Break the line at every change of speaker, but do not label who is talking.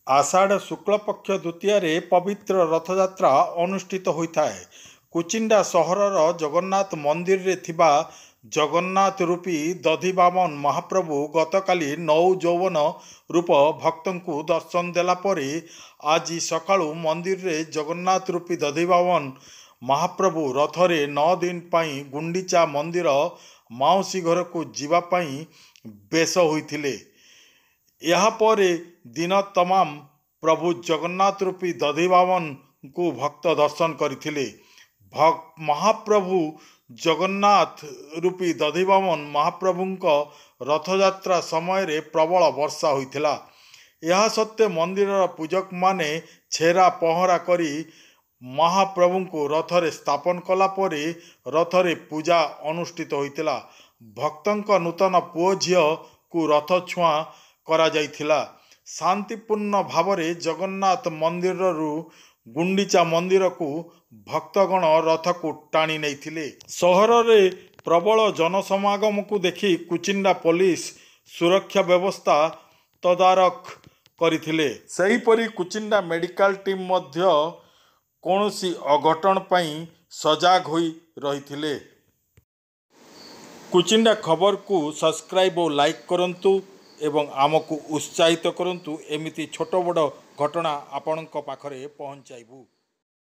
आषाढ़ शुक्ल पक्ष द्वितीय पवित्र रथयात्रा अनुष्ठित होता है। कुचिंडा सहरर जगन्नाथ मंदिर रे थिबा जगन्नाथ रूपी दधिवामन महाप्रभु गतकाली नौ यौवन रूप भक्तों दर्शन देला परे आज सकाळु मंदिर रे जगन्नाथ रूपी दधिवामन महाप्रभु रथरे 9 दिन पाई गुंडीचा मंदिर माउसी घर को जीवा पाई बेश होइथिले। यापरे दिन तमाम प्रभु जगन्नाथ रूपी दधिवामन को भक्त दर्शन करथिले। महाप्रभु जगन्नाथ रूपी दधिवामन महाप्रभुंक रथयात्रा समय रे प्रबल वर्षा होइथिला। यह सत्य मंदिर पूजक माने छेरा पहरा करी महाप्रभु को रथरे स्थापन कला परे रथरे पूजा अनुष्ठित होइथिला। भक्तंक नूतन पुओ झियो को रथ छुआ करा जाइथिला। शांतिपूर्ण भावरे जगन्नाथ मंदिर रु गुंडीचा मंदिर को भक्तगण रथ को टाणी नैथिले। सहर रे प्रबल जनसमागम को देखि कुचिंडा पुलिस सुरक्षा व्यवस्था तदारख करथिले। सेहीपरि कुचिंडा मेडिकल टीम मध्य कौनसी अघटन पाई सजाग होई रहिथिले। कुचिंडा खबर को सब्सक्राइब और लाइक करंतु एवं आमको उत्साहित करंतु। एमिति छोट बड़ घटना आपणक पाखरे पहुंचाइबु।